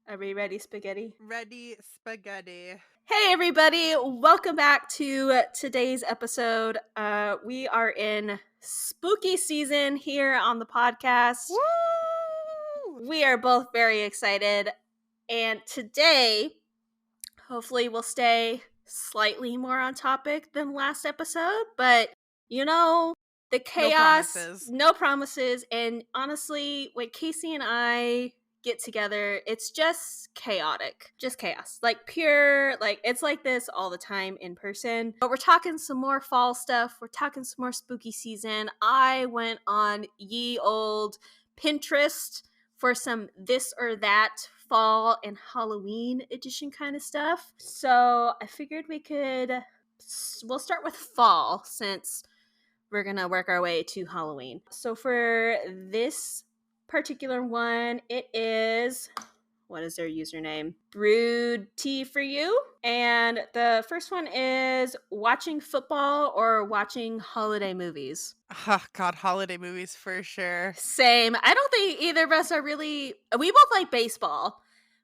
Are we ready, spaghetti? Ready spaghetti. Hey, everybody. Welcome back to today's episode. We are in spooky season here on the podcast. Woo! We are both very excited. And today, hopefully, we'll stay slightly more on topic than last episode. But, the No chaos, promises. no promises. And honestly, when Casey and I get together, it's just chaotic. Just chaos. Like pure, like it's like this all the time in person. But we're talking some more fall stuff. We're talking some more spooky season. I went on ye old Pinterest for some this or that fall and Halloween edition kind of stuff. So I figured we'll start with fall since we're gonna work our way to Halloween. So for this particular one, it is, what is their username? Brewed Tea for You. And the first one is watching football or watching holiday movies. Oh, God, holiday movies for sure. Same. I don't think either of us are really. We both like baseball,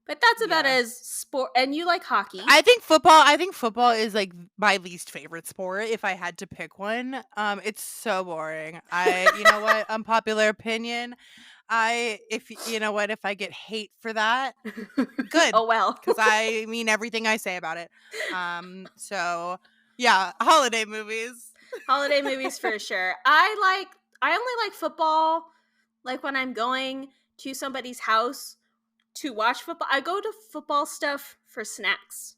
but that's about Yeah. as sport. And you like hockey. I think football is like my least favorite sport if I had to pick one. It's so boring. You know what? Unpopular opinion. If I get hate for that, good. Oh well. Because I mean everything I say about it. So yeah, holiday movies. Holiday movies for sure. I only like football like when I'm going to somebody's house to watch football. I go to football stuff for snacks.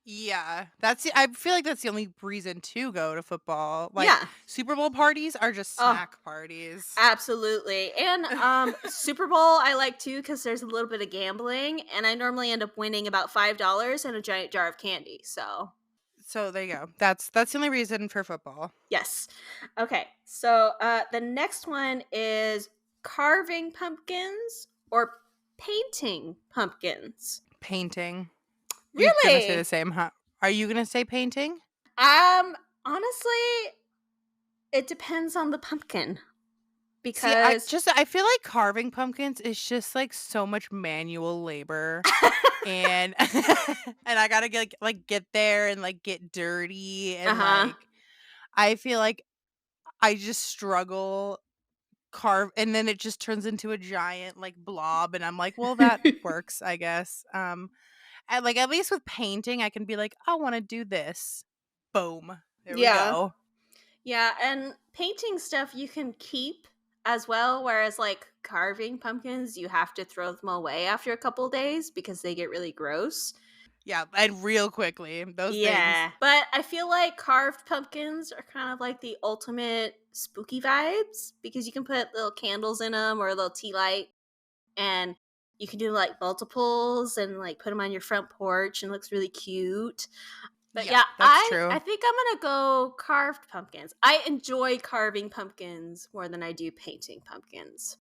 Yeah, I feel like that's the only reason to go to football. Like Yeah. Super Bowl parties are just Oh, snack parties. absolutely. And Super Bowl I like too because there's a little bit of gambling, and I normally end up winning about $5 and a giant jar of candy. So there you go. That's the only reason for football. Yes. Okay. So the next one is carving pumpkins or painting pumpkins. Painting. You're gonna say the Really? same, huh? Are you gonna say painting? Honestly, it depends on the pumpkin See, because I feel like carving pumpkins is just like so much manual labor. And and I gotta get there and like get dirty and uh-huh. like I feel like I just struggle carve and then it just turns into a giant like blob and I'm like, well, that works, I guess. And like at least with painting I can be like, I want to do this. Boom. There we Yeah. go. Yeah, and painting stuff you can keep as well, whereas like carving pumpkins, you have to throw them away after a couple days because they get really gross. Yeah, and real quickly, those things. Yeah, but I feel like carved pumpkins are kind of like the ultimate spooky vibes because you can put little candles in them or a little tea light, and you can do like multiples and like put them on your front porch and it looks really cute. But Yeah, yeah, that's I true. think I'm gonna go carved pumpkins. I enjoy carving pumpkins more than I do painting pumpkins.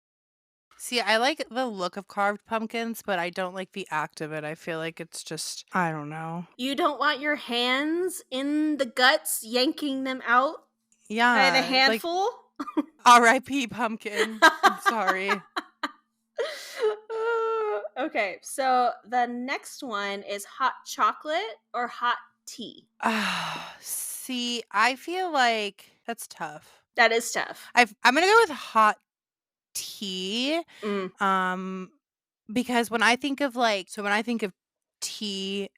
See, I like the look of carved pumpkins, but I don't like the act of it. I feel like it's just, I don't know. You don't want your hands in the guts yanking them out by the Yeah, like handful? R.I.P. pumpkin. I'm sorry. Okay, so the next one is hot chocolate or hot tea. See, I feel like that's tough. That is tough. I'm gonna go with hot tea. Mm, Um, because when I think of tea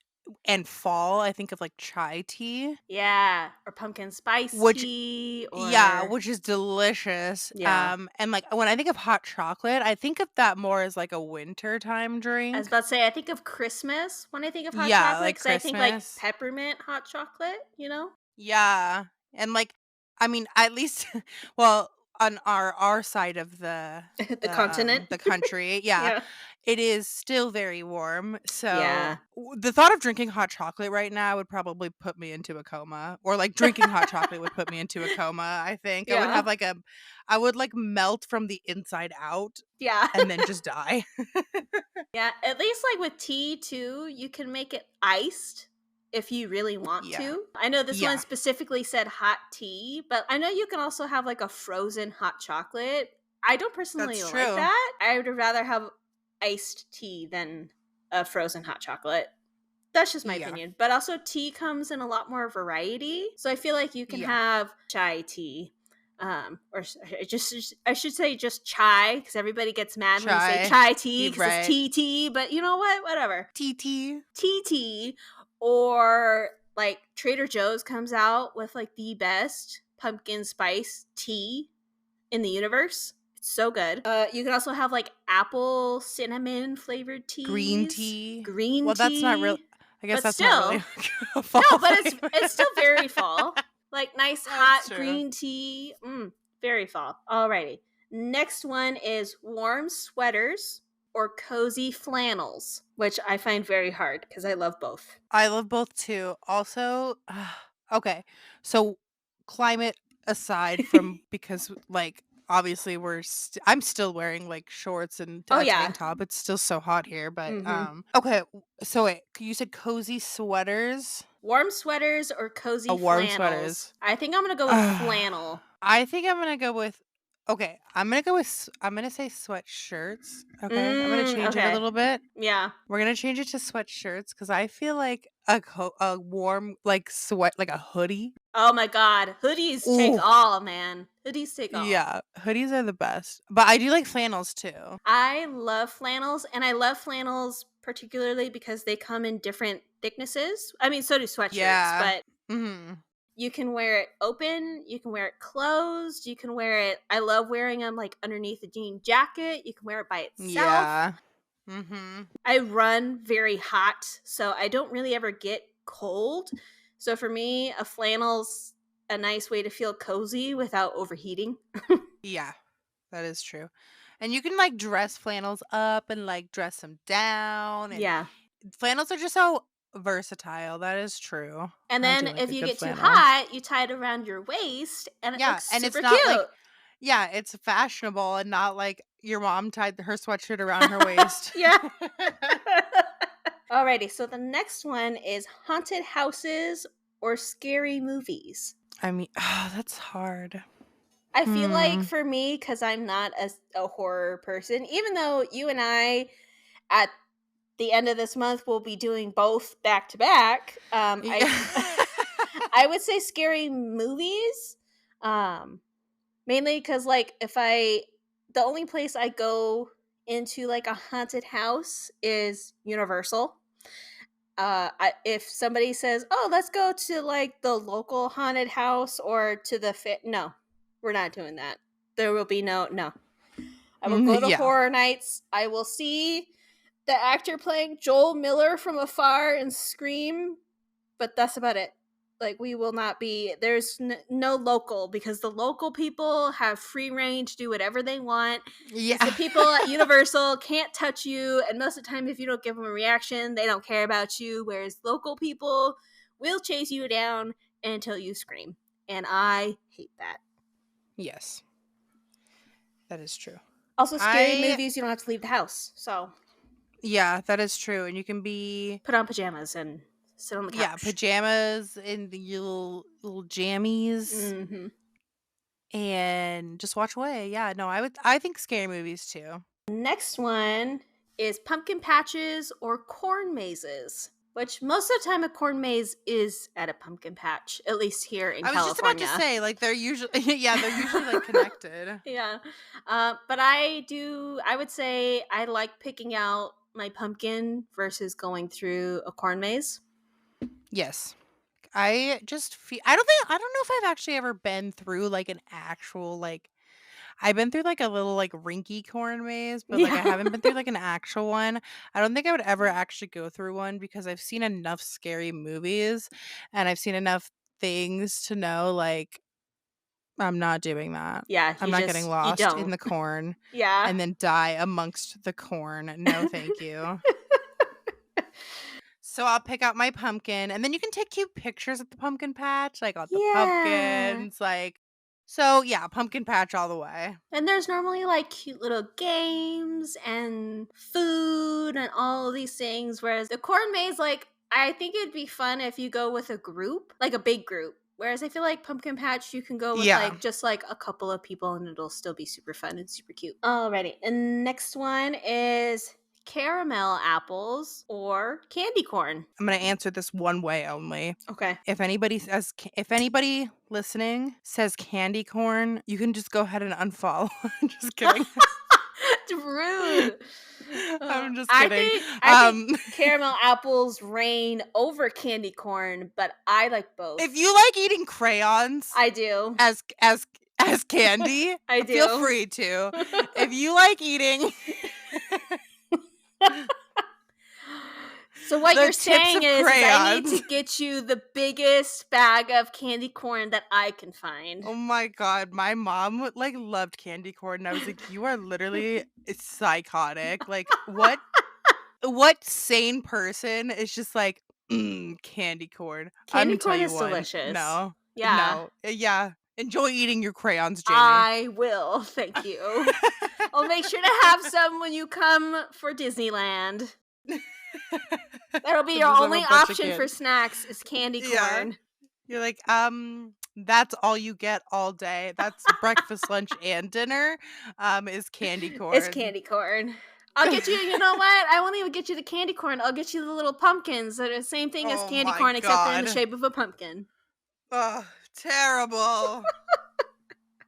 and fall, I think of like chai tea, yeah, or pumpkin spice which tea, yeah, or which is delicious. yeah. And like when I think of hot chocolate, I think of that more as like a winter time I was drink. about to say, I think of Christmas when I think of hot Yeah, chocolate like because I think like Christmas. peppermint hot chocolate, you know? Yeah. And like I mean, at least well, on our side of The continent. the country, yeah, Yeah. it is still very warm. So Yeah. the thought of drinking hot chocolate right now would probably put me into a coma, or like drinking hot chocolate would put me into a coma. I think Yeah. I would like melt from the inside out Yeah. and then just die. Yeah. At least like with tea too, you can make it iced if you really want Yeah. to. I know this one Yeah. specifically said hot tea, but I know you can also have like a frozen hot chocolate. I don't personally That's like true. that. I would rather have iced tea than frozen hot chocolate. That's just my Yeah. opinion. But also, tea comes in a lot more variety. So I feel like you can Yeah. have chai tea. I should say just chai, because everybody gets mad when you say Chai. chai tea You're because it's right. tea, but you know what? Whatever. TT. Tea, or like Trader Joe's comes out with like the best pumpkin spice tea in the universe. It's so good. You can also have like apple cinnamon flavored Green teas, tea. green Well, that's not real. tea, I guess but that's not really still, a fall no, but flavor. it's still very fall. Like nice hot That's true. green tea, very fall. Alrighty. Next one is warm sweaters or cozy flannels, which I find very hard because I love both. I love both too. Also, okay. So climate aside from because like obviously I'm still wearing like shorts and Oh a yeah. tank top. It's still so hot here, but Mm-hmm. okay. So wait, you said cozy sweaters? Warm sweaters or Oh, cozy warm flannels? sweaters. I think I'm gonna go with flannel. I think I'm gonna go with. Okay, I'm gonna say sweatshirts. Okay, I'm gonna change it a Okay. little bit. Yeah. We're gonna change it to sweatshirts because I feel like a warm like sweat like a hoodie. Oh my god. Hoodies take Oh all, man. Hoodies take all. yeah, hoodies are the best. But I do like flannels too. I love flannels, and I love flannels particularly because they come in different thicknesses. I mean, so do sweatshirts, Yeah. but Hmm. you can wear it open, you can wear it closed, you can wear it. I love wearing them like underneath a jean jacket. You can wear it by itself. Yeah. Hmm. I run very hot, so I don't really ever get cold. So for me, a flannel's a nice way to feel cozy without overheating. Yeah, that is true. And you can like dress flannels up and like dress them down, and Yeah. flannels are just so versatile. That is true. And I do then like if a you good get too flannel. hot, you tie it around your waist and it Yeah, looks and it's super not like cute. yeah, it's fashionable and not like your mom tied her sweatshirt around her waist. Yeah. Alrighty, so the next one is haunted houses or scary movies. I mean, oh, that's hard. I feel like Hmm. for me, because I'm not a horror person, even though you and I at the end of this month will be doing both back to back. Yeah. I would say scary movies, mainly because like the only place I go into like a haunted house is Universal. If somebody says, "Oh, let's go to like the local haunted house or to the no, we're not doing that. There will be no. I will go to Yeah. horror nights. I will see the actor playing Joel Miller from afar and scream, but that's about it. Like we will not be there's no local, because the local people have free reign to do whatever they want, because the Yeah. people at Universal can't touch you, and most of the time if you don't give them a reaction they don't care about you, whereas local people will chase you down until you scream, and I hate that. Yes. That is true. Also, scary I movies, you don't have to leave the house, so Yeah, that is true. And you can be put on pajamas and sit on the yeah, couch. pajamas and the little jammies Mm-hmm. and just watch away. Yeah, no, I think scary movies too. Next one is pumpkin patches or corn mazes, which most of the time a corn maze is at a pumpkin patch, at least here in I was just about to California. say like they're usually yeah, they're usually like connected. Yeah. But I would say I like picking out my pumpkin versus going through a corn maze. Yes. I don't know if I've actually ever been through like an actual like I've been through like a little like rinky corn maze, but like I Yeah. haven't been through like an actual one. I don't think I would ever actually go through one because I've seen enough scary movies and I've seen enough things to know like I'm not doing that. Yeah, I'm not getting you lost in don't. the corn Yeah. and then die amongst the corn. No, thank you. So I'll pick out my pumpkin and then you can take cute pictures at the pumpkin patch, like all the Yeah. pumpkins, like so yeah, pumpkin patch all the way. And there's normally like cute little games and food and all of these things. Whereas the corn maze, like, I think it'd be fun if you go with a group, like a big group. Whereas I feel like Pumpkin Patch, you can go with Yeah. like just like a couple of people and it'll still be super fun and super cute. Alrighty. And next one is caramel apples or candy corn? I'm going to answer this one way only. Okay. If anybody listening says candy corn, you can just go ahead and unfollow. Just kidding. Rude. I'm just kidding. I think caramel apples reign over candy corn, but I like both. If you like eating crayons I do. as candy, I feel do. free to. If you like eating So what the you're tips saying of is I need to crayons. get you the biggest bag of candy corn that I can find. Oh my god, my mom like loved candy corn, and I was like, "You are literally psychotic. Like, what sane person is just like, candy corn?" I'm Candy gonna tell corn you is one. delicious. No, Yeah. yeah. Enjoy eating your crayons, Jamie. I will. Thank you. I'll make sure to have some when you come for Disneyland. That'll be your Just have only a bunch of option for snacks is candy Yeah. corn. You're like, that's all you get all day. That's breakfast, lunch, and dinner. Is candy corn. It's candy corn. I'll get you, you know what? I won't even get you the candy corn. I'll get you the little pumpkins that are the same thing as Oh candy my corn, except they're in the God. shape of a pumpkin. Oh, terrible.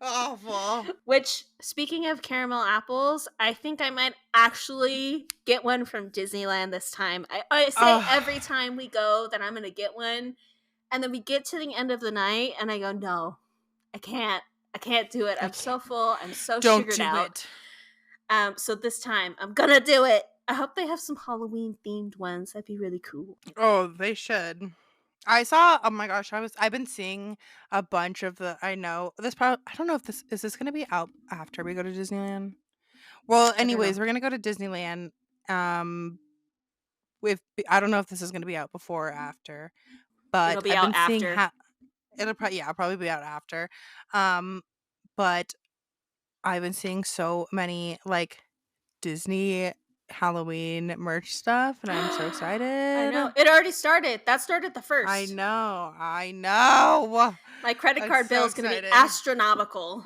Awful. Which, speaking of caramel apples, I think I might actually get one from Disneyland this time. I say every time we go that I'm going to get one. And then we get to the end of the night and I go, no, I can't do it. I'm so full. I'm so Don't sugared do out. it. So this time I'm going to do it. I hope they have some Halloween themed ones. That'd be really cool. Oh, they should. I saw, oh my gosh, I've been seeing a bunch of I don't know if this is going to be out after we go to Disneyland. Well, anyways, we're going to go to Disneyland. I don't know if this is going to be out before or after, but It'll be I've out been seeing after. it'll probably be out after. But I've been seeing so many like Disney Halloween merch stuff, and I'm so excited. I know. It already started. That started the 1st. I know. My credit card bill is going to be exciting. astronomical.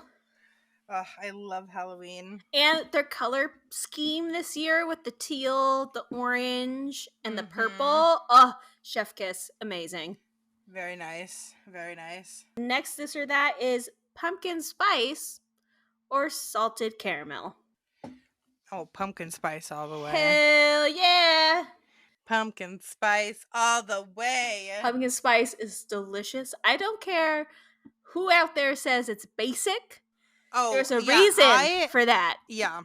I love Halloween. And their color scheme this year with the teal, the orange, and the purple. Oh, chef kiss. Amazing. Very nice. Very nice. Next, this or that is pumpkin spice or salted caramel. Oh, pumpkin spice all the way. Hell yeah. Pumpkin spice all the way. Pumpkin spice is delicious. I don't care who out there says it's basic. Oh, there's a reason for that. Yeah.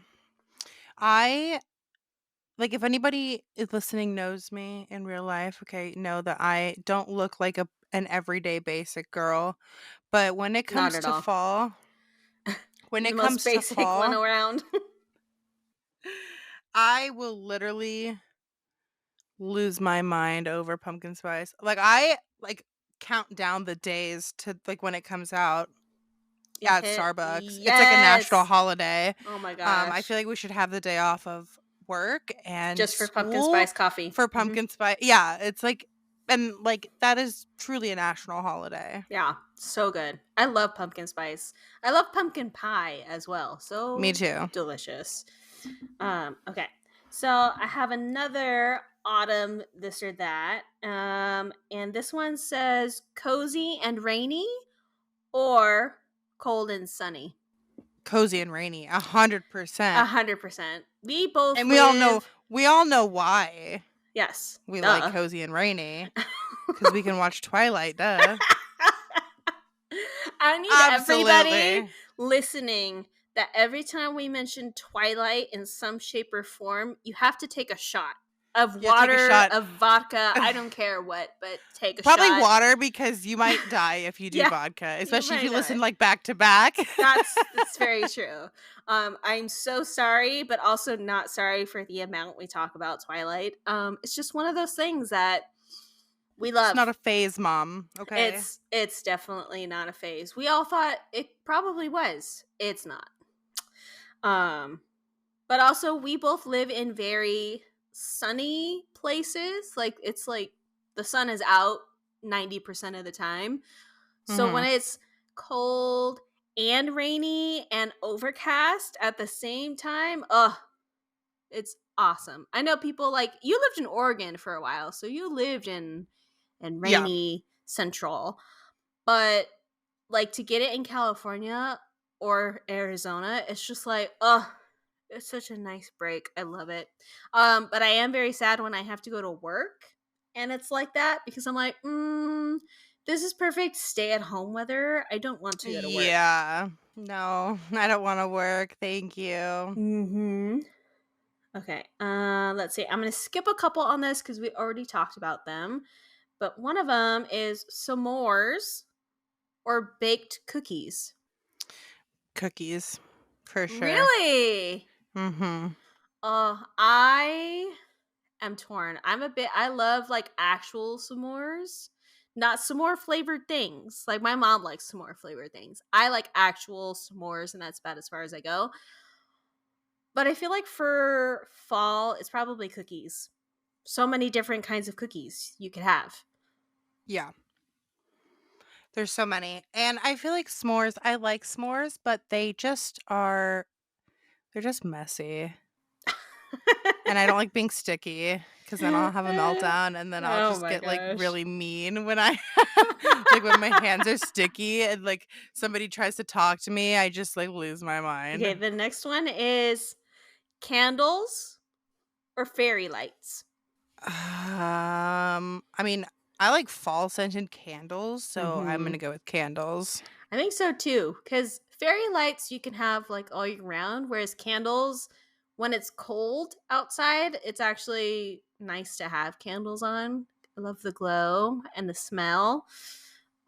If anybody is listening knows me in real life, okay, know that I don't look like an everyday basic girl. But when it comes to all. fall, when it comes to basic fall, one around. I will literally lose my mind over pumpkin spice. I count down the days to when it comes out. At Starbucks. Yes. It's like a national holiday. Oh my gosh. I feel like we should have the day off of work and just for pumpkin spice coffee. For pumpkin spice. Yeah, it's that is truly a national holiday. Yeah, so good. I love pumpkin spice. I love pumpkin pie as well. So me too. Delicious. Okay. So I have another autumn this or that. And this one says cozy and rainy or cold and sunny. Cozy and rainy, 100%. 100%. We both and we all know why. Yes. We like cozy and rainy. Because we can watch Twilight, duh. I need everybody listening that every time we mention Twilight in some shape or form, you have to take a shot of water, of vodka. I don't care what, but take a shot. Probably water, because you might die if you do vodka, especially if you listen back to back. That's very true. I'm so sorry, but also not sorry for the amount we talk about Twilight. It's just one of those things that we love. It's not a phase, Mom. Okay. It's definitely not a phase. We all thought it probably was. It's not. But also we both live in very sunny places. It's like the sun is out 90% of the time. So when it's cold and rainy and overcast at the same time, it's awesome. I know people like you lived in Oregon for a while, so you lived in Yeah. rainy Central, but like to get it in California or Arizona, it's just like, oh, it's such a nice break. I love it. But I am very sad when I have to go to work and it's like that because I'm like, this is perfect stay at home weather. I don't want to go to work. Yeah. No, I don't want to work. Thank you. Mm-hmm. Okay. Let's see. I'm gonna skip a couple on this because we already talked about them. But one of them is s'mores or baked cookies. Cookies, for sure. Really? Mm-hmm. I am torn. I love like actual s'mores, not s'more flavored things. Like my mom likes s'more flavored things. I like actual s'mores, and that's about as far as I go. But I feel like for fall, it's probably cookies. So many different kinds of cookies you could have. Yeah. There's so many. And I feel like s'mores, I like s'mores, but they're just messy. And I don't like being sticky because then I'll have a meltdown and then I'll Oh just my get like gosh. really mean when I like when my hands are sticky and like somebody tries to talk to me, I just like lose my Okay, mind. the next one is candles or fairy lights. I mean, I like fall scented candles, so I'm Mm-hmm. gonna go with candles. I think so too, because fairy lights you can have like all year round, whereas candles, when it's cold outside, it's actually nice to have candles on. I love the glow and the smell.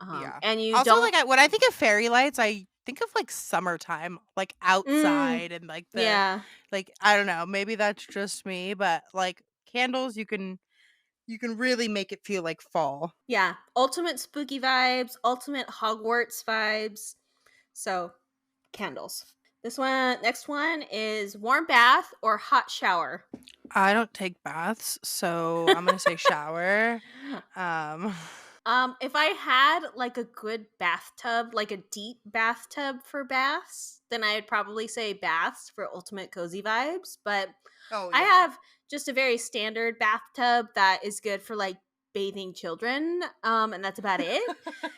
Yeah. And you Also, don't. like when I think of fairy lights, I think of like summertime, like Mm, outside and like the yeah, like I don't know, maybe that's just me, but like candles you can really make it feel like fall. yeah. Ultimate spooky vibes, ultimate Hogwarts vibes. So, candles. Next one is warm bath or hot shower. I don't take baths, so I'm gonna say shower. Um If I had like a good bathtub, like a deep bathtub for baths, then I'd probably say baths for ultimate cozy vibes. But Oh I yeah. have just a very standard bathtub that is good for like bathing children, and that's about it.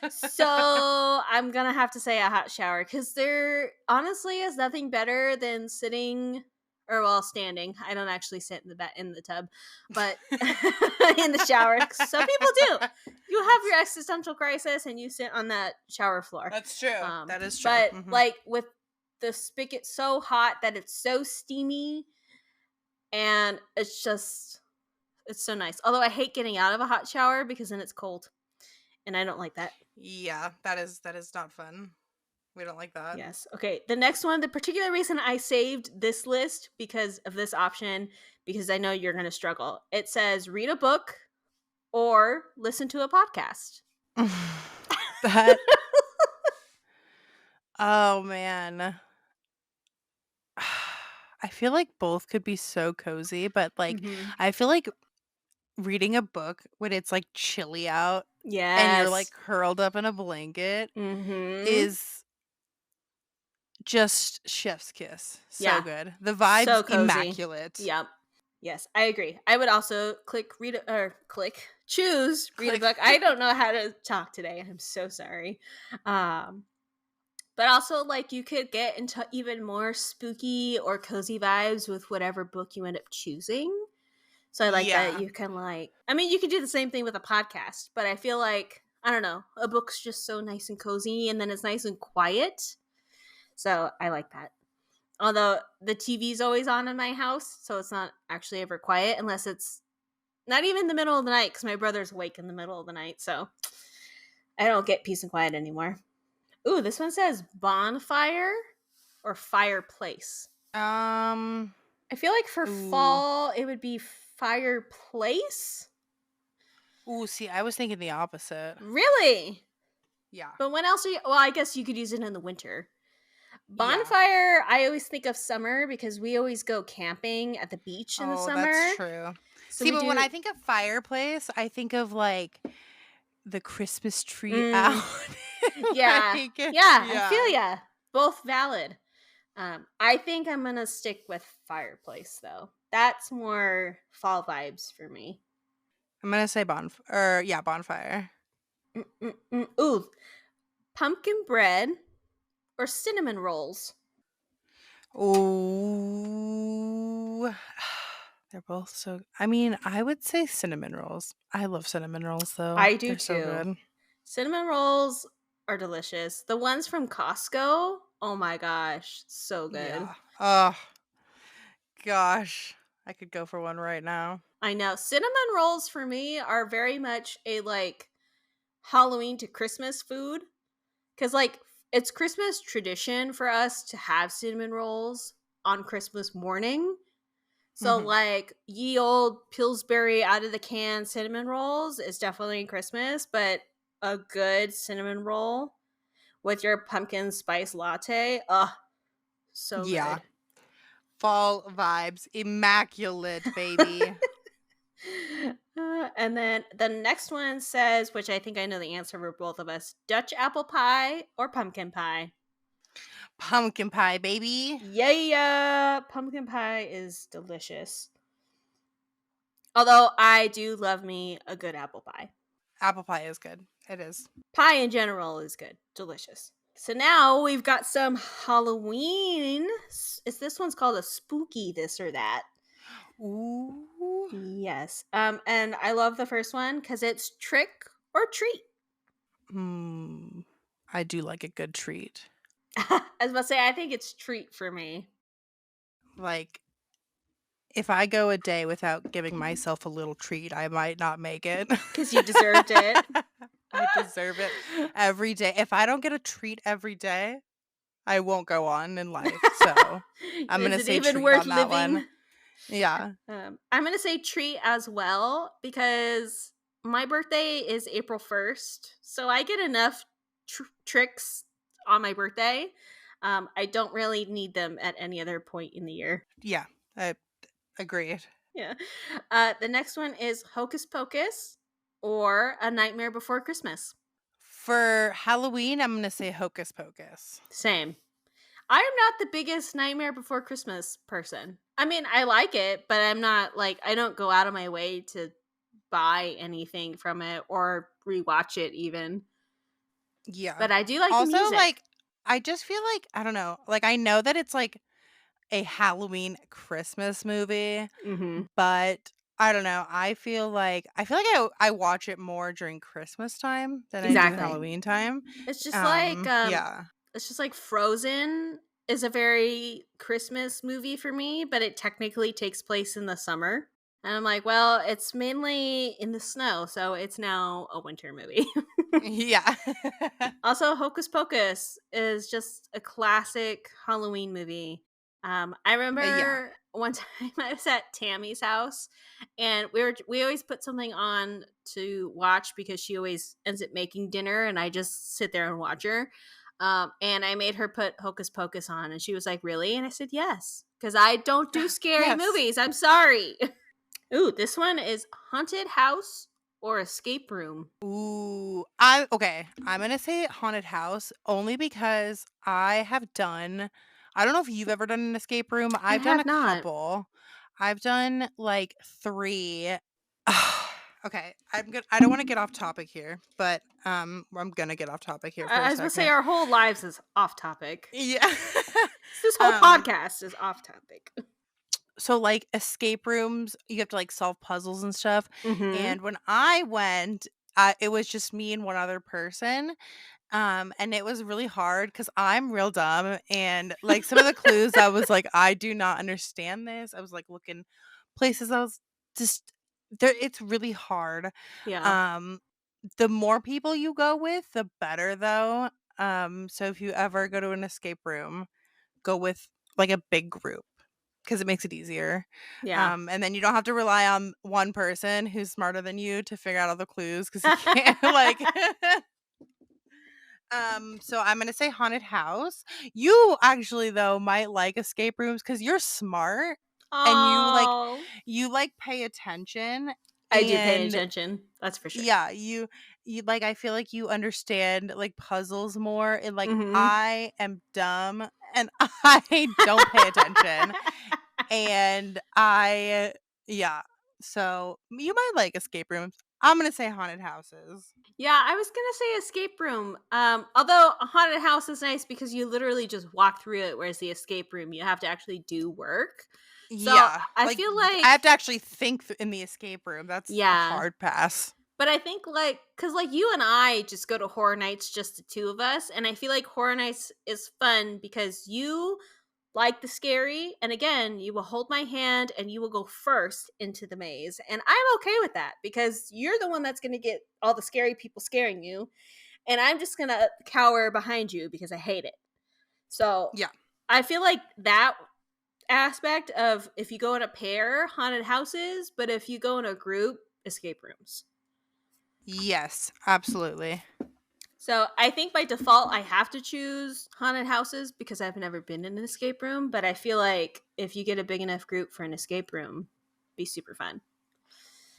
So I'm gonna have to say a hot shower because there honestly is nothing better than sitting or well standing. I don't actually sit in the tub, but in the shower. Some people do. You have your existential crisis and you sit on that shower floor. That's true. That is true. But Mhm. like with the spigot so hot that it's so steamy and it's so nice. Although I hate getting out of a hot shower because then it's cold and I don't like that. Yeah, that is not fun. We don't like that. Yes. Okay. The next one, the particular reason I saved this list because of this option, because I know you're going to struggle. It says read a book or listen to a podcast. That oh man. I feel like both could be so cozy, but like Mm-hmm. I feel like reading a book when it's like chilly out and you're like Yes. curled up in a blanket Mm-hmm. is just chef's kiss. So Yeah. good. The So vibe's cozy. immaculate. Yep. Yes, I agree. I would also choose read a Click. book. I don't know how to talk today. I'm so sorry. Um, but also like you could get into even more spooky or cozy vibes with whatever book you end up choosing. So I like that Yeah. you can I mean you could do the same thing with a podcast, but I feel like I don't know, a book's just so nice and cozy and then it's nice and quiet. So I like that. Although the TV's always on in my house, so it's not actually ever quiet unless it's not even the middle of the night because my brother's awake in the middle of the night. So I don't get peace and quiet anymore. Ooh, this one says bonfire or fireplace. Um I feel like for ooh. fall it would be fireplace. Ooh, see, I was thinking the opposite. Really? Yeah. But when else are you? Well, I guess you could use it in the winter. Yeah. Bonfire, I always think of summer because we always go camping at the beach in the Oh, that's summer. true. So See, we but when do. I think of fireplace, I think of like the Christmas tree out. Mm, yeah, Like, yeah, I feel yeah. ya. Both valid. I think I'm gonna stick with fireplace though. That's more fall vibes for me. I'm gonna say bonfire. Ooh, pumpkin bread or cinnamon rolls? Ooh. They're both so. I mean, I would say cinnamon rolls. I love cinnamon rolls, though. I do They're so too. good. Cinnamon rolls are delicious. The ones from Costco, oh my gosh, so good. Yeah. Oh, gosh. I could go for one right now. I know. Cinnamon rolls for me are very much a like Halloween to Christmas food. Because, like, it's Christmas tradition for us to have cinnamon rolls on Christmas morning. So, Mhm. like, ye old Pillsbury out of the can cinnamon rolls is definitely Christmas, but a good cinnamon roll with your pumpkin spice latte, so Yeah. good. Fall vibes. Immaculate, baby. And then the next one says, which I think I know the answer for both of us, Dutch apple pie or pumpkin pie? Pumpkin pie, baby. Yeah, pumpkin pie is delicious. Although I do love me a good apple pie. Apple pie is good. It is. Pie in general is good, delicious. So now we've got some Halloween. Is this one's called a spooky this or that? Ooh. Yes. And I love the first one because it's trick or treat. I do like a good treat. I was about to say I think it's treat for me. Like, if I go a day without giving myself a little treat, I might not make it. Because you deserved it. I deserve it every day. If I don't get a treat every day, I won't go on in life. So I'm Is gonna it say even treat worth on that living? one. Yeah. I'm gonna say treat as well because my birthday is April 1st, so I get enough tricks on my birthday. I don't really need them at any other point in the year. Yeah. I agreed. Yeah. The next one is Hocus Pocus or A Nightmare Before Christmas. For Halloween, I'm gonna say Hocus Pocus. Same. I am not the biggest Nightmare Before Christmas person. I mean, I like it, but I'm not like I don't go out of my way to buy anything from it or rewatch it even. Yeah. But I do like the Also, music. like, I just feel like I don't know. Like, I know that it's like a Halloween Christmas movie, Hmm. but I don't know. I feel like I watch it more during Christmas time than I do Exactly. Halloween time. It's just like Yeah. Frozen is a very Christmas movie for me, but it technically takes place in the summer. And I'm like, well, it's mainly in the snow, so it's now a winter movie. Yeah. Also, Hocus Pocus is just a classic Halloween movie. I Yeah. remember one time I was at Tammy's house, and we always put something on to watch because she always ends up making dinner, and I just sit there and watch her. And I made her put Hocus Pocus on, and she was like, "Really?" And I said, "Yes," because I don't do scary Yes. movies. I'm sorry. Ooh, this one is Haunted House or Escape Room. Ooh, I'm gonna say haunted house only because I don't know if you've ever done an escape room. I I've done a have not. couple. I've done like 3. Okay, I don't want to get off topic here, but I'm gonna get off topic here for I a was going to say second. our whole lives is off topic. Yeah. This whole um podcast is off topic. so like escape rooms, you have to like solve puzzles and stuff. Mm-hmm. And when I went, it was just me and one other person. And it was really hard because I'm real dumb. And like some of the clues, I was like, I do not understand this. I was like looking places. I was just there. It's really hard. Yeah. Um, the more people you go with, the better though. So if you ever go to an escape room, go with like a big group because it makes it easier. Yeah. And then you don't have to rely on one person who's smarter than you to figure out all the clues because you can't like so I'm gonna say haunted house. You actually though might like escape rooms because you're smart and Oh. you like pay attention I do pay and attention. That's for sure. yeah, you like I feel like you understand like puzzles more and like Mm-hmm. I am dumb and I don't pay attention And yeah. So you might like escape rooms. I'm gonna say haunted houses. Yeah, I was gonna say escape room. Although a haunted house is nice because you literally just walk through it, whereas the escape room you have to actually do work. So Yeah, I like feel I like have to actually think in the escape room. That's a yeah, hard pass. but I think like because like you and I just go to horror nights, just the two of us, and I feel like horror nights is fun because you like the scary, and again, you will hold my hand and you will go first into the maze, and I'm okay with that because you're the one that's going to get all the scary people scaring you, and I'm just going to cower behind you because I hate it. So Yeah. I feel like that aspect of if you go in a pair, haunted houses, but if you go in a group, escape rooms. Yes, absolutely. So I think by default I have to choose haunted houses because I've never been in an escape room. But I feel like if you get a big enough group for an escape room, be super fun.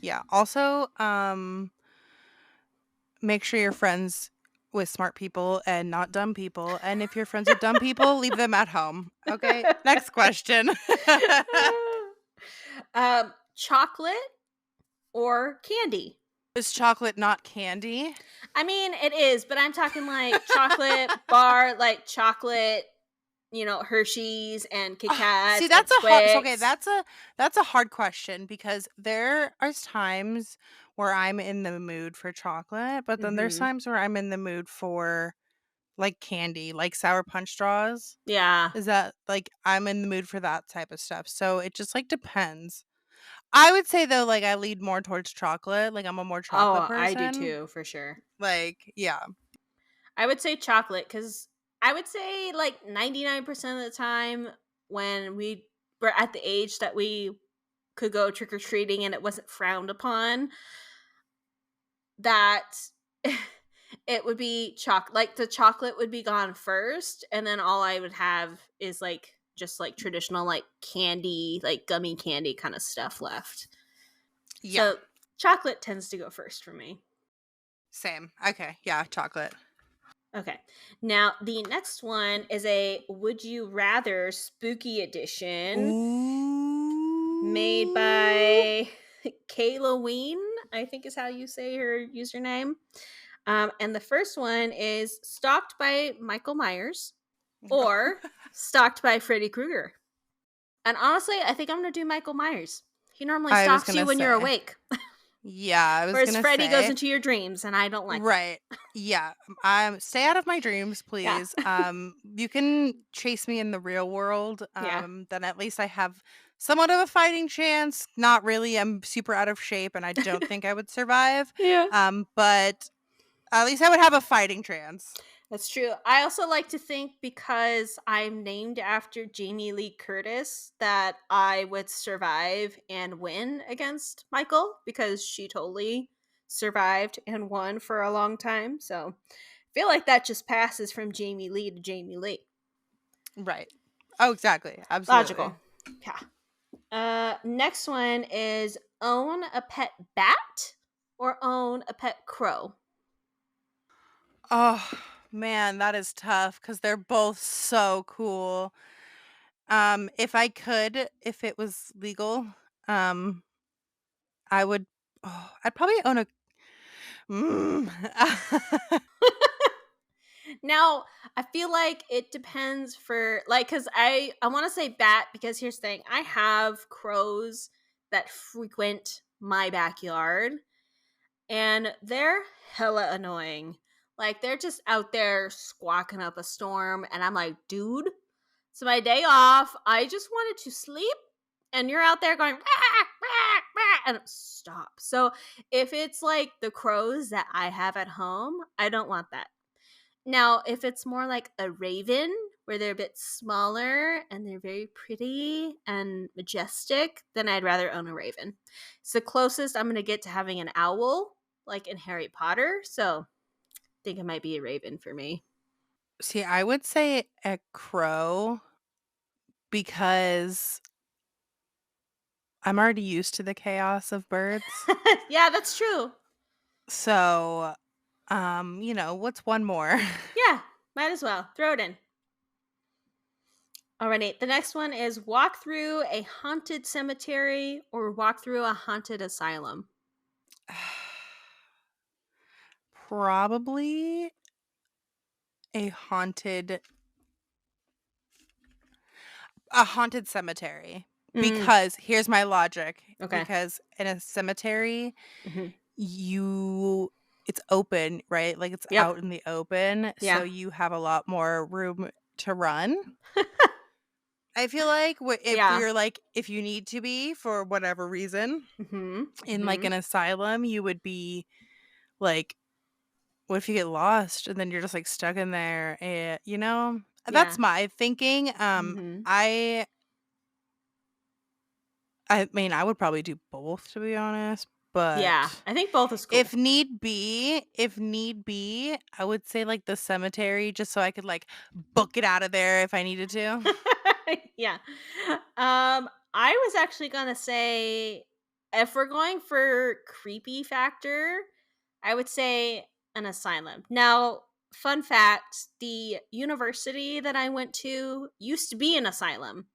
Yeah. Also, make sure you're friends with smart people and not dumb people. And if you're friends with dumb people, leave them at home. Okay. Next question. Chocolate or candy? Is chocolate not candy? I mean, it is, but I'm talking like chocolate bar, like chocolate, Hershey's and Kit See, Kats and that's a hard so okay, Twix. that's a hard question because there are times where I'm in the mood for chocolate, but then there's Hmm. times where I'm in the mood for like candy, like Sour Punch straws. Yeah. Is that like I'm in the mood for that type of stuff. So it just like depends. I would say though, like I lead more towards chocolate. Like I'm a more chocolate Oh, I do person. too, for sure. Like, yeah. I would say chocolate because I would say like 99% of the time when we were at the age that we could go trick or treating and it wasn't frowned upon, that it would be like the chocolate would be gone first, and then all I would have is like just like traditional like candy, like gummy candy kind of stuff left. Yeah. So chocolate tends to go first for me. Same. Okay. Yeah, chocolate. Okay. Now, the next one is a Would You Rather Spooky Edition made Ooh. by Kayla Ween, I think is how you say her username. And the first one is Stalked by Michael Myers or Stalked by Freddy Krueger. And honestly, I think I'm going to do Michael Myers. He normally I was stalks you gonna when you're say. awake, Yeah, I was whereas gonna Freddy goes say. into your dreams, and I don't like that. Right. Yeah. Stay out of my dreams, Yeah. please. You can chase me in the real world. Yeah. Then at least I have somewhat of a fighting chance. Not really. I'm super out of shape and I don't think I would survive. Yeah. But at least I would have a fighting chance. That's true. I also like to think because I'm named after Jamie Lee Curtis that I would survive and win against Michael because she totally survived and won for a long time. So I feel like that just passes from Jamie Lee to Jamie Lee. Right. Oh, exactly. Absolutely. Logical. Yeah. Next one is own a pet bat or own a pet crow. Oh, man, that is tough because they're both so cool. If it was legal, um, I would. Oh, I'd probably own a. Mm. Now, I feel like it depends for like cuz I want to say bat because here's the thing. I have crows that frequent my backyard and they're hella annoying. Like they're just out there squawking up a storm and I'm like, "Dude, it's my day off. I just wanted to sleep and you're out there going "Rah, rah, rah," and stop." So, if it's like the crows that I have at home, I don't want that. Now, if it's more like a raven, where they're a bit smaller and they're very pretty and majestic, then I'd rather own a raven. It's the closest I'm going to get to having an owl, like in Harry Potter. So I think it might be a raven for me. See, I would say a crow because I'm already used to the chaos of birds. Yeah, that's true. So, what's one more? Yeah, might as well throw it in. Alrighty, the next one is walk through a haunted cemetery or walk through a haunted asylum. Probably a haunted cemetery. Mm, Because here's my logic. okay. Because in a cemetery, Hmm. you it's open, right? Like it's Yep. out in the open, so Yeah. you have a lot more room to run. I feel like if Yeah. you're like if you need to be for whatever reason Hmm. in like Hmm. an asylum, you would be like, what if you get lost and then you're just like stuck in there? That's Yeah. my thinking. Hmm. I mean, I would probably do both to be honest, Yeah. but I think both is cool. if need be, I would say like the cemetery just so I could like book it out of there if I needed to. Yeah. I was actually gonna say if we're going for creepy factor, I would say an asylum. Now, fun fact, the university that I went to used to be an asylum.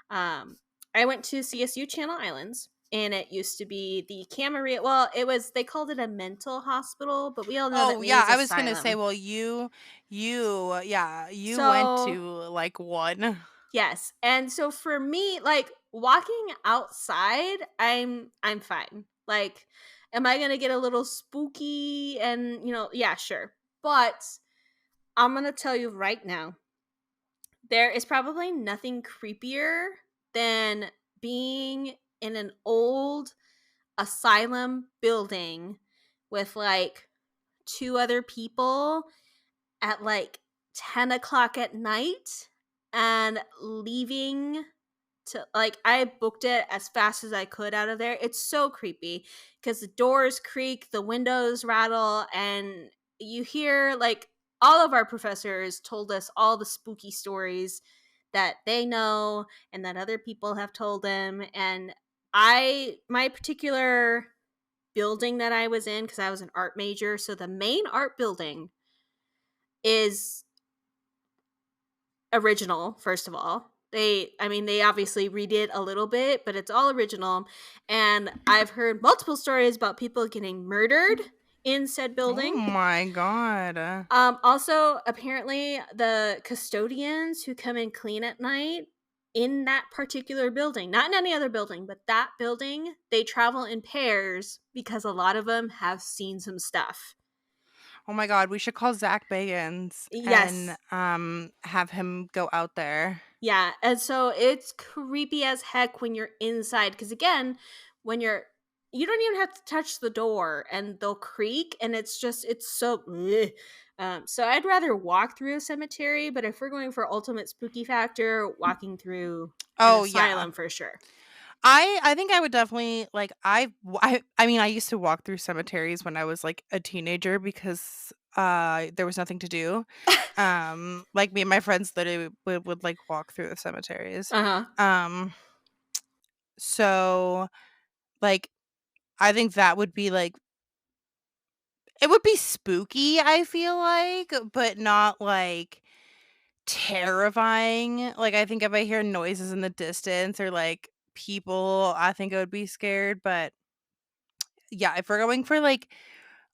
Um, I went to CSU Channel Islands, and it used to be the Camarillo. Well, they called it a mental hospital, but we all know that Oh yeah, means I was gonna say, asylum. well, you went So to like one. yes. And so for me, like walking outside, I'm fine. Like, am I gonna get a little spooky and yeah, sure. But I'm gonna tell you right now, there is probably nothing creepier than being in an old asylum building with like two other people at like 10 o'clock at night and leaving to like I booked it as fast as I could out of there. It's so creepy because the doors creak, the windows rattle, and you hear like all of our professors told us all the spooky stories that they know and that other people have told them. And my particular building that I was in, because I was an art major, so the main art building is original. First of all, they obviously redid a little bit, but it's all original. And I've heard multiple stories about people getting murdered in said Oh building. my god. Also, apparently the custodians who come and clean at night in that particular building, not in any other building, but that building, they travel in pairs because a lot of them have seen some stuff. Oh my god, we should call Zach Bagans and Yes. have him go out there. Yeah, and so it's creepy as heck when you're inside because again, when you don't even have to touch the door and they'll creak and it's so ugh. So I'd rather walk through a cemetery, but if we're going for ultimate spooky factor, walking through an Oh yeah. asylum for sure. I think I would definitely like I mean I used to walk through cemeteries when I was like a teenager because there was nothing to do. Like me and my friends literally would like walk through the cemeteries. Uh-huh. Um so like I think that would be like it would be spooky, I feel like, but not like terrifying. Like I think if I hear noises in the distance or like people, I think I would be scared, but yeah, if we're going for like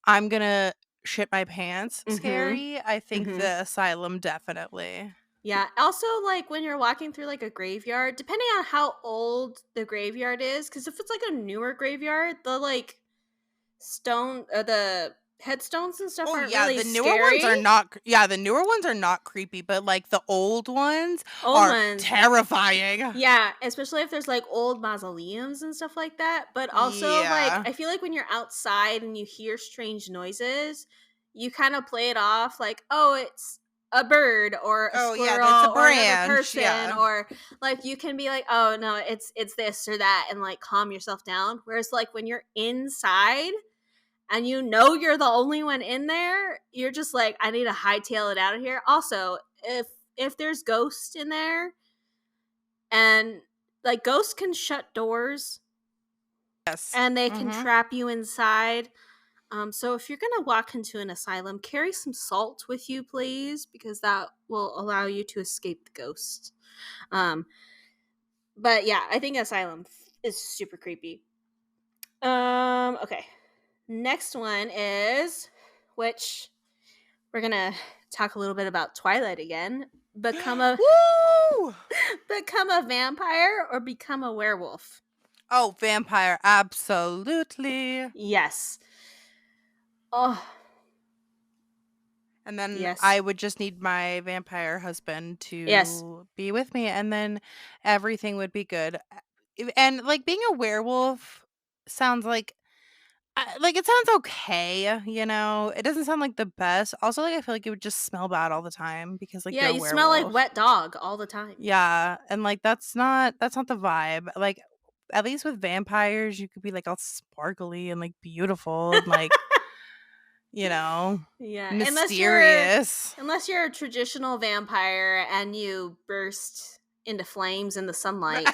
I'm gonna shit my pants Mhm. scary, I think Mhm. the asylum definitely. Yeah. Also, like when you're walking through like a graveyard, depending on how old the graveyard is, because if it's like a newer graveyard, the like the headstones and stuff Oh aren't yeah, really the newer ones scary. are not yeah, the newer ones are not creepy, but like the old ones Old are ones, terrifying. yeah, especially if there's like old mausoleums and stuff like that. But also, like, Yeah. I feel like when you're outside and you hear strange noises, you kind of play it off like, oh, it's a bird or a Oh yeah, that's a squirrel or another branch. person, Yeah. or like you can be like, oh no, it's this or that, and like calm yourself down. Whereas like when you're inside and you know you're the only one in there, you're just like, I need to hightail it out of here. Also, if there's ghosts in there and like ghosts can shut doors Yes. and they can Mhm. trap you inside. So if you're gonna walk into an asylum, carry some salt with you, please, because that will allow you to escape the ghost. Um, but yeah, I think Asylum is super creepy. Okay. Next one is, which we're gonna talk a little bit about Twilight again. Woo! Become a vampire or become a werewolf. Oh, vampire, absolutely. Yes. Oh, And then yes. I would just need my vampire husband Yes. to be with me, and then everything would be good. And like being a werewolf sounds like it sounds okay, you know. It doesn't sound like the best. Also, like I feel like it would just smell bad all the time because like Yeah, you're a you smell like werewolf. wet dog all the time. Yeah, and like that's not the vibe. Like at least with vampires, you could be like all sparkly and like beautiful and like, you know, Yeah, mysterious. unless you're a traditional vampire and you burst into flames in the sunlight.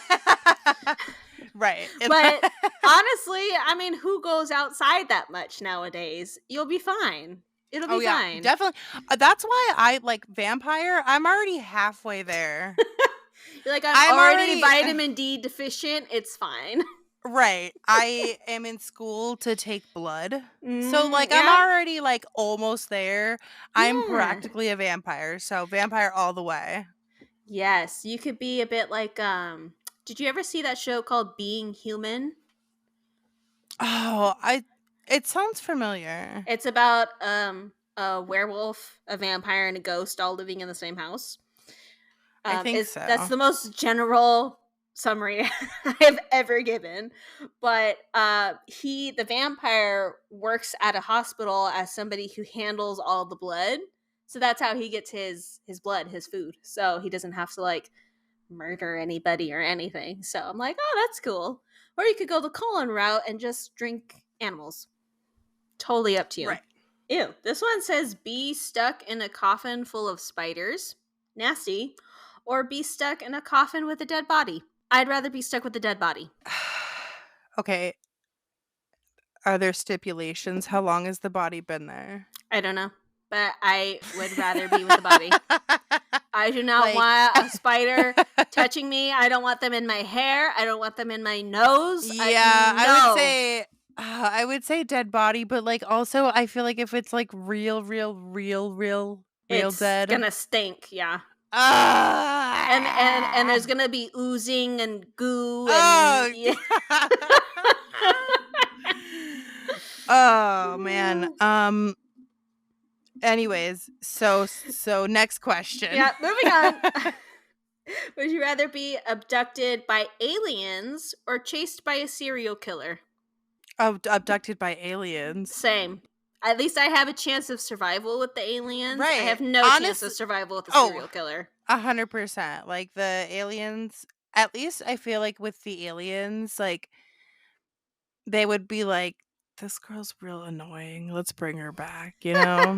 Right. But honestly, I mean, who goes outside that much nowadays? You'll be fine. It'll Oh be yeah, fine. definitely. That's why I like vampire. I'm already halfway there. You're like, I'm I'm already already vitamin D deficient. It's fine. right. I am in school to take blood. So like I'm Yeah. already like almost there. I'm Yeah. practically a vampire. So vampire all the way. Yes, you could be a bit like did you ever see that show called Being Human? Oh, I it sounds familiar. It's about a werewolf, a vampire, and a ghost all living in the same house. I think Is That's so. the most general summary I've ever given. But the vampire works at a hospital as somebody who handles all the blood. So that's how he gets his blood, his food. So he doesn't have to like murder anybody or anything. So I'm like, oh, that's cool. Or you could go the Colin route and just drink animals. Totally up to you. Right. Ew. This one says be stuck in a coffin full of spiders. Nasty. Or be stuck in a coffin with a dead body. I'd rather be stuck with a dead body. Okay. Are there stipulations? How long has the body been there? I don't know. But I would rather be with the body. I do not Like want a spider touching me. I don't want them in my hair. I don't want them in my nose. yeah, No. I would say dead body, but like also I feel like if it's like real It's dead. gonna stink, yeah. And Ah! there's gonna be oozing and goo and Oh. yeah. Oh man. Anyways, so next question. Yeah, moving on. Would you rather be abducted by aliens or chased by a serial killer? Oh, abducted by aliens. Same. At least I have a chance of survival with the aliens. I Right. have no chance of survival with a serial killer. 100%. Like the aliens, at least I feel like with the aliens, like they would be like, this girl's real annoying. Let's bring her back, you know?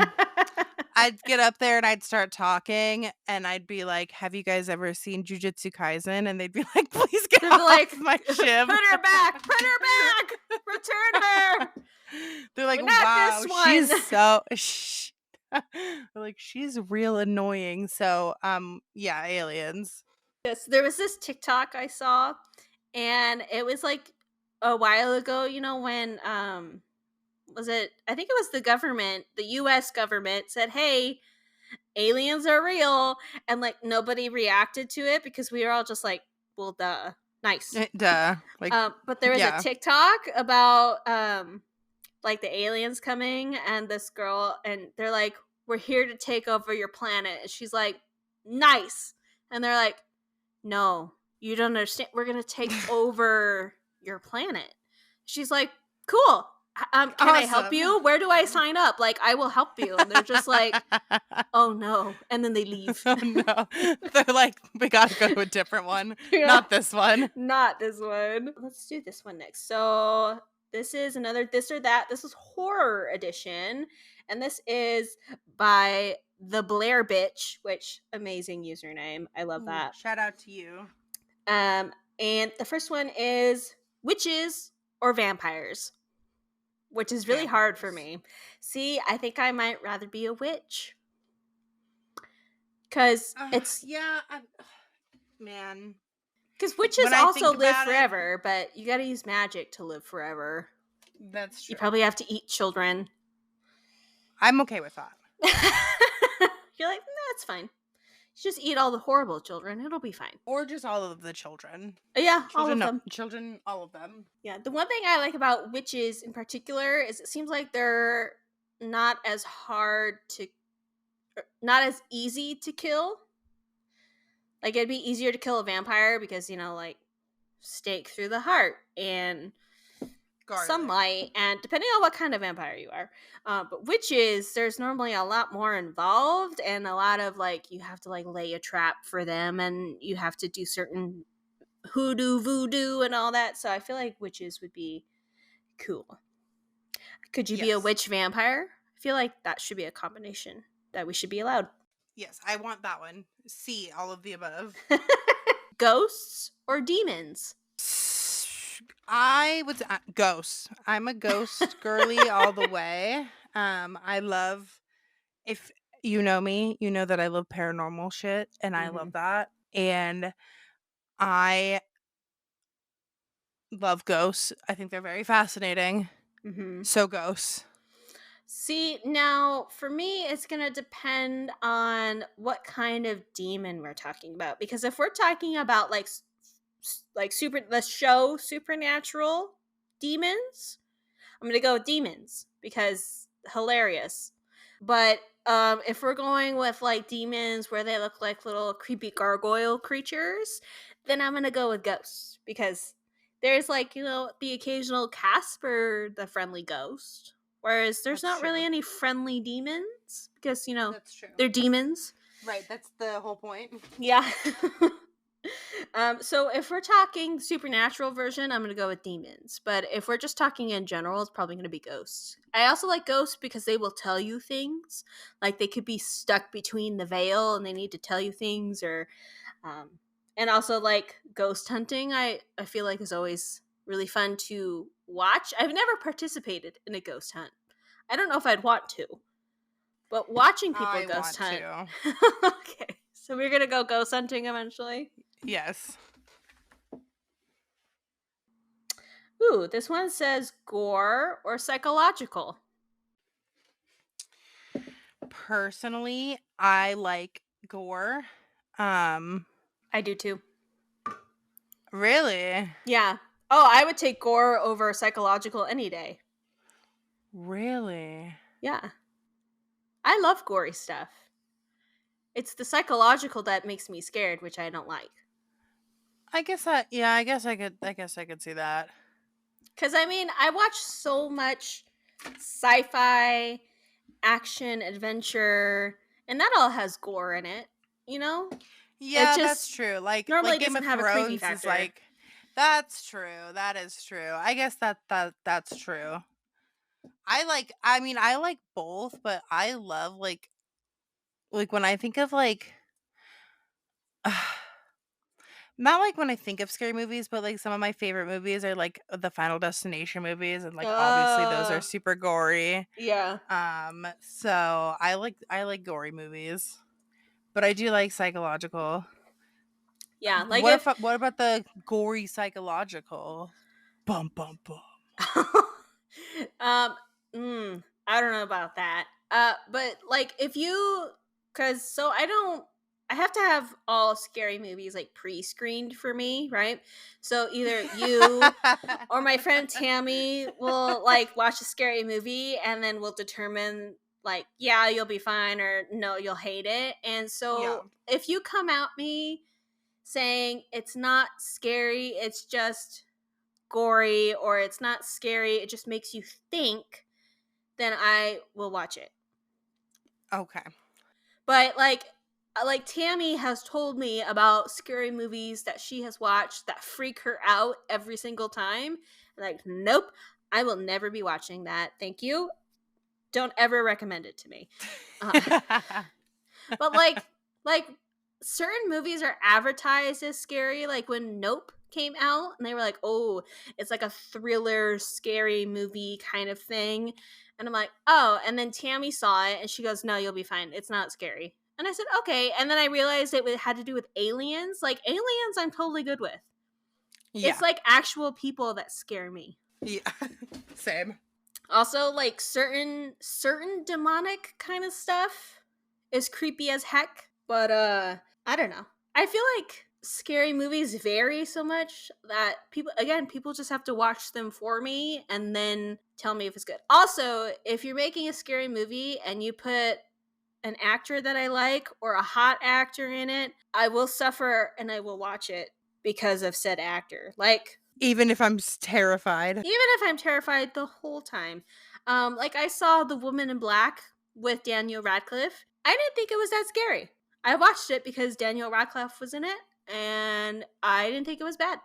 I'd get up there and I'd start talking and I'd be like, have you guys ever seen Jujutsu Kaisen? And they'd be like, please get They'd be off like, my ship. Put her back! Put her back! Return her! They're like, But not wow, this one." she's so they're like, she's real annoying. So yeah, aliens. Yes, there was this TikTok I saw, and it was like a while ago, when was it, I think it was the government, the US government said, "Hey, aliens are real." And like nobody reacted to it because we were all just like, "Well, duh. Nice." Duh. Like But there was a yeah. TikTok about like the aliens coming and this girl, and they're like, "We're here to take over your planet." And she's like, "Nice." And they're like, "No, you don't understand. We're going to take over your planet." She's like, "Cool. Can I help Awesome. you? Where do I sign up? Like, I will help you." And they're just like, "Oh no." And then they leave. Oh no. They're like, we gotta go to a different one. Yeah. Not this one. Not this one. Let's do this one next. So this is another this or that. This is horror edition. And this is by the Blair Bitch, which amazing username. I love that. Shout out to you. And the first one is witches or vampires, which is really hard for me. See, I think I might rather be a witch. Because it's... Yeah. Man. Because witches When I also think live about it, forever, but you gotta use magic to live forever. that's You true. probably have to eat children. I'm okay with that. You're like, nah, that's fine. Just eat all the horrible children. It'll be fine. Or just all of the children. Yeah, all Children, of no. them. Children, all of them. Yeah, the one thing I like about witches in particular is it seems like they're not as hard to, not as easy to kill. Like, it'd be easier to kill a vampire because, like, stake through the heart and Garlic. sunlight, and depending on what kind of vampire you are. But witches, there's normally a lot more involved, and a lot of, like, you have to, like, lay a trap for them, and you have to do certain hoodoo, voodoo, and all that. So I feel like witches would be cool. Could you be a Yes. witch vampire? I feel like that should be a combination that we should be allowed. Yes, I want that one. C, all of the above. Ghosts or demons? I would ghosts. I'm a ghost girly all the way. I love, if you know me, you know that I love paranormal shit, and I love that. And I love ghosts. I think they're very fascinating. Mm-hmm. So ghosts. See, now for me, it's going to depend on what kind of demon we're talking about. Because if we're talking about like the show Supernatural demons, I'm going to go with demons because hilarious. But if we're going with like demons where they look like little creepy gargoyle creatures, then I'm going to go with ghosts because there's like, the occasional Casper the friendly ghost. Whereas there's That's not really true. any friendly demons because, That's true. they're demons. Right, that's the whole point. Yeah. So if we're talking supernatural version, I'm going to go with demons. But if we're just talking in general, it's probably going to be ghosts. I also like ghosts because they will tell you things. Like they could be stuck between the veil and they need to tell you things and also like ghost hunting, I feel like is always really fun to watch. I've never participated in a ghost hunt. I don't know if I'd want to. But watching people ghost hunt. Okay. So we're going to go ghost hunting eventually? Yes. Ooh, this one says gore or psychological. Personally, I like gore. I do too. Really? Yeah. Oh, I would take gore over psychological any day. Really? Yeah. I love gory stuff. It's the psychological that makes me scared, which I don't like. I guess I could see that. Cuz I watch so much sci-fi, action, adventure, and that all has gore in it, Yeah, It that's just true. Like normally Game doesn't of have a creepy Thrones is factor. like, that's true. That is true. I guess that's true. I like both, but I love like when I think of like not like when I think of scary movies, but like some of my favorite movies are like the Final Destination movies, and like obviously those are super gory. Yeah. So I like gory movies, but I do like psychological. Yeah, like What about the gory psychological? Bum bum bum. I don't know about that. But like if you, I have to have all scary movies like pre-screened for me, right? So either you or my friend Tammy will like watch a scary movie and then we'll determine like, yeah, you'll be fine or no, you'll hate it. And so if you come at me saying it's not scary, it's just gory, or it's not scary, it just makes you think, then I will watch it. Okay. But like Tammy has told me about scary movies that she has watched that freak her out every single time. Like, nope, I will never be watching that. Thank you. Don't ever recommend it to me. But like certain movies are advertised as scary. Like when Nope came out, and they were like, "Oh, it's like a thriller, scary movie kind of thing," and I'm like, "Oh," and then Tammy saw it, and she goes, "No, you'll be fine. It's not scary." And I said, okay. And then I realized it had to do with aliens. Like, aliens, I'm totally good with. Yeah. It's like actual people that scare me. Yeah. Same. Also, like, certain demonic kind of stuff is creepy as heck. But, I don't know. I feel like scary movies vary so much that people just have to watch them for me and then tell me if it's good. Also, if you're making a scary movie and you put an actor that I like or a hot actor in it, I will suffer and I will watch it because of said actor. Like, even if I'm terrified. even if I'm terrified the whole time. Like, I saw The Woman in Black with Daniel Radcliffe. I didn't think it was that scary. I watched it because Daniel Radcliffe was in it, and I didn't think it was bad.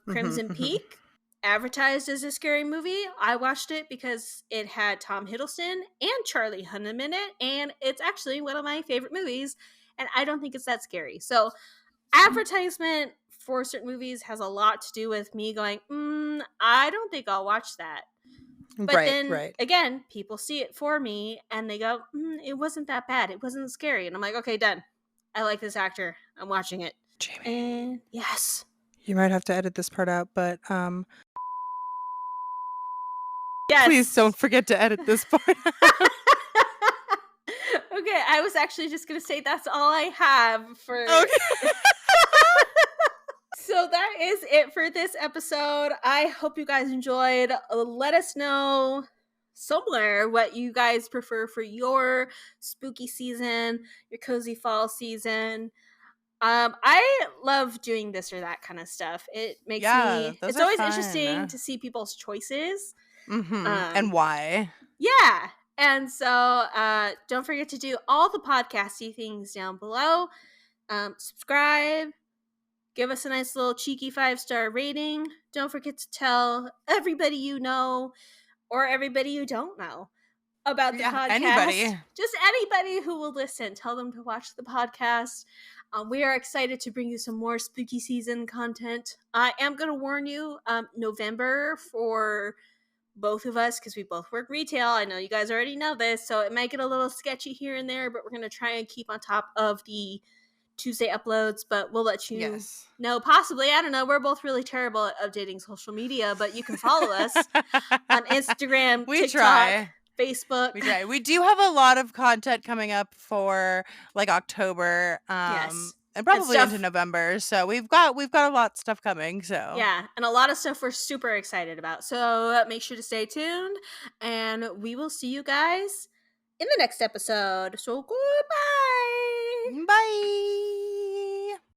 Crimson Peak, advertised as a scary movie. I watched it because it had Tom Hiddleston and Charlie Hunnam in it, and it's actually one of my favorite movies, and I don't think it's that scary. So, advertisement for certain movies has a lot to do with me going, I don't think I'll watch that. But then again, people see it for me and they go, it wasn't that bad. It wasn't scary. And I'm like, okay, done. I like this actor. I'm watching it. Jamie. And yes. You might have to edit this part out, but yes. Please don't forget to edit this part. Okay, I was actually just going to say that's all I have for... Okay. So that is it for this episode. I hope you guys enjoyed. Let us know somewhere what you guys prefer for your spooky season, your cozy fall season. I love doing this or that kind of stuff. It makes me... It's always interesting to see people's choices. And why. Yeah. And so don't forget to do all the podcasty things down below. Subscribe. Give us a nice little cheeky 5-star rating. Don't forget to tell everybody you know or everybody you don't know about the podcast. Anybody. Just anybody who will listen. Tell them to watch the podcast. We are excited to bring you some more spooky season content. I am going to warn you, November for both of us, because we both work retail. I know you guys already know this, so it might get a little sketchy here and there, but we're going to try and keep on top of the Tuesday uploads, but we'll let you know. Possibly, I don't know. We're both really terrible at updating social media, but you can follow us on Instagram, TikTok, Facebook. We try. We do have a lot of content coming up for like October, yes, and probably into November. So we've got a lot of stuff coming. So yeah, and a lot of stuff we're super excited about. So make sure to stay tuned, and we will see you guys in the next episode. So goodbye. Bye.